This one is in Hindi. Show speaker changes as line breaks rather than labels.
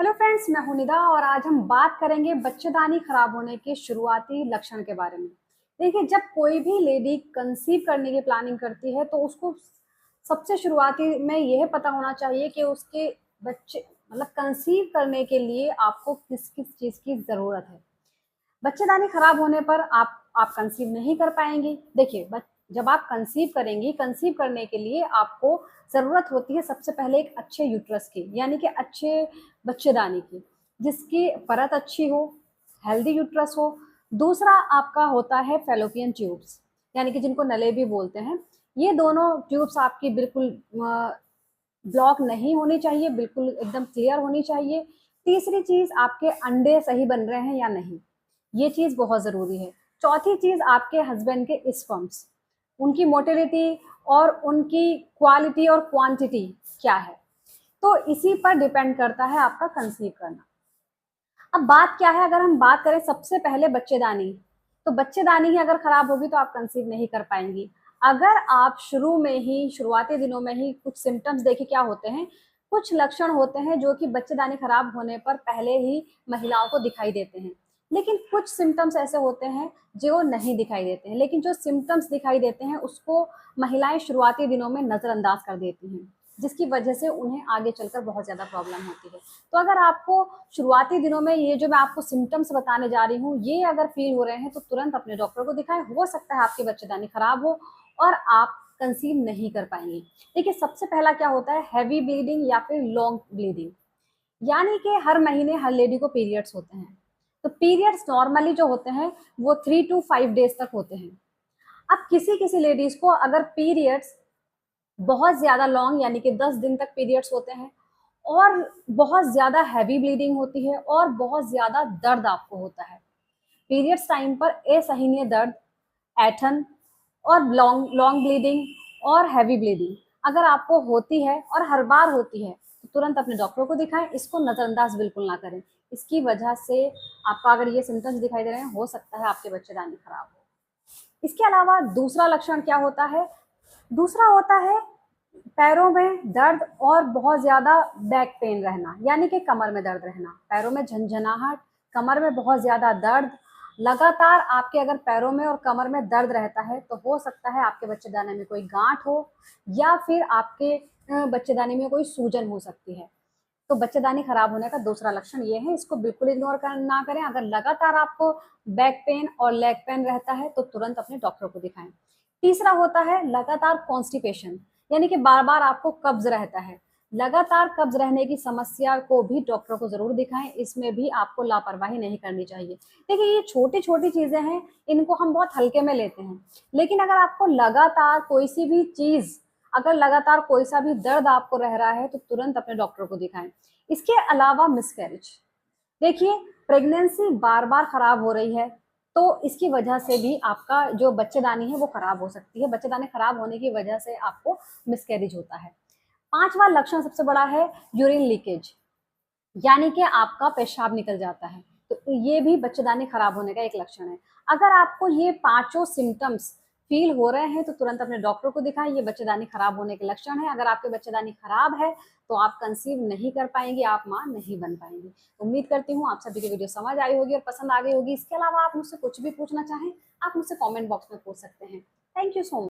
हेलो फ्रेंड्स, मैं हूं निदा और आज हम बात करेंगे बच्चेदानी खराब होने के शुरुआती लक्षण के बारे में। देखिए, जब कोई भी लेडी कंसीव करने की प्लानिंग करती है तो उसको सबसे शुरुआती में यह पता होना चाहिए कि उसके बच्चे मतलब कंसीव करने के लिए आपको किस किस चीज़ की ज़रूरत है। बच्चेदानी खराब होने पर आप कंसीव नहीं कर पाएंगी। देखिए, जब आप कंसीव करेंगी, कंसीव करने के लिए आपको ज़रूरत होती है सबसे पहले एक अच्छे यूट्रस की, यानी कि अच्छे बच्चेदानी की, जिसकी परत अच्छी हो, हेल्दी यूट्रस हो। दूसरा आपका होता है फेलोपियन ट्यूब्स, यानी कि जिनको नले भी बोलते हैं। ये दोनों ट्यूब्स आपकी बिल्कुल ब्लॉक नहीं होनी चाहिए, बिल्कुल एकदम क्लियर होनी चाहिए। तीसरी चीज़, आपके अंडे सही बन रहे हैं या नहीं, ये चीज़ बहुत ज़रूरी है। चौथी चीज़, आपके हस्बैंड के स्पर्म्स, उनकी मोटिलिटी और उनकी क्वालिटी और क्वांटिटी क्या है। तो इसी पर डिपेंड करता है आपका कंसीव करना। अब बात क्या है, अगर हम बात करें सबसे पहले बच्चेदानी, तो बच्चेदानी ही अगर खराब होगी तो आप कंसीव नहीं कर पाएंगी। अगर आप शुरू में ही शुरुआती दिनों में ही कुछ सिम्टम्स देखिए क्या होते हैं, कुछ लक्षण होते हैं जो कि बच्चेदानी खराब होने पर पहले ही महिलाओं को दिखाई देते हैं, लेकिन कुछ सिम्टम्स ऐसे होते हैं जो नहीं दिखाई देते हैं। लेकिन जो सिम्टम्स दिखाई देते हैं उसको महिलाएं शुरुआती दिनों में नज़रअंदाज कर देती हैं, जिसकी वजह से उन्हें आगे चलकर बहुत ज़्यादा प्रॉब्लम होती है। तो अगर आपको शुरुआती दिनों में ये जो मैं आपको सिम्टम्स बताने जा रही हूँ, ये अगर फील हो रहे हैं तो तुरंत अपने डॉक्टर को दिखाएं। हो सकता है आपकी बच्चेदानी खराब हो और आप कंसीव नहीं कर पाएंगे। देखिए, सबसे पहला क्या होता है, हैवी ब्लीडिंग या फिर लॉन्ग ब्लीडिंग, यानी कि हर महीने हर लेडी को पीरियड्स होते हैं। तो पीरियड्स नॉर्मली जो होते हैं वो 3 to 5 डेज तक होते हैं। अब किसी किसी लेडीज को अगर पीरियड्स बहुत ज़्यादा लॉन्ग, यानी कि 10 दिन तक पीरियड्स होते हैं और बहुत ज़्यादा हैवी ब्लीडिंग होती है और बहुत ज़्यादा दर्द आपको होता है पीरियड्स टाइम पर, असहनीय दर्द, ऐठन और लॉन्ग लॉन्ग ब्लीडिंग और हैवी ब्लीडिंग अगर आपको होती है और हर बार होती है तो तुरंत अपने डॉक्टर को दिखाएं। इसको नज़रअंदाज बिल्कुल ना करें। इसकी वजह से आपका अगर ये सिम्टम्स दिखाई दे रहे हैं, हो सकता है आपके बच्चेदानी खराब हो। इसके अलावा दूसरा लक्षण क्या होता है, दूसरा होता है पैरों में दर्द और बहुत ज़्यादा बैक पेन रहना, यानी कि कमर में दर्द रहना, पैरों में झंझनाहट, कमर में बहुत ज़्यादा दर्द। लगातार आपके अगर पैरों में और कमर में दर्द रहता है तो हो सकता है आपके बच्चेदानी में कोई गांठ हो या फिर आपके बच्चेदानी में कोई सूजन हो सकती है। तो बच्चेदानी खराब होने का दूसरा लक्षण ये है, इसको बिल्कुल इग्नोर ना करें। अगर लगातार आपको बैक पेन और लेग पेन रहता है तो तुरंत अपने डॉक्टर को दिखाएं। तीसरा होता है लगातार कॉन्स्टिपेशन, यानी कि बार बार आपको कब्ज रहता है। लगातार कब्ज रहने की समस्या को भी डॉक्टर को जरूर दिखाएं, इसमें भी आपको लापरवाही नहीं करनी चाहिए। देखिए, ये छोटी छोटी चीजें हैं, इनको हम बहुत हल्के में लेते हैं, लेकिन अगर आपको लगातार कोई सी भी चीज, अगर लगातार कोई सा भी दर्द आपको रह रहा है तो तुरंत अपने डॉक्टर को दिखाएं। इसके अलावा मिसकैरेज, देखिए, प्रेगनेंसी बार बार खराब हो रही है तो इसकी वजह से भी आपका जो बच्चेदानी है वो खराब हो सकती है। बच्चेदानी खराब होने की वजह से आपको मिसकैरेज होता है। पांचवा लक्षण सबसे बड़ा है यूरिन लीकेज, यानी कि आपका पेशाब निकल जाता है। तो ये भी बच्चेदानी खराब होने का एक लक्षण है। अगर आपको ये पांचों सिम्टम्स फील हो रहे हैं तो तुरंत अपने डॉक्टर को दिखाएं, ये बच्चेदानी खराब होने के लक्षण है। अगर आपके बच्चेदानी खराब है तो आप कंसीव नहीं कर पाएंगे, आप मां नहीं बन पाएंगे। उम्मीद करती हूँ आप सभी की वीडियो समझ आई होगी और पसंद आ गई होगी। इसके अलावा आप मुझसे कुछ भी पूछना चाहें, आप मुझसे कॉमेंट बॉक्स में पूछ सकते हैं। Thank you so much.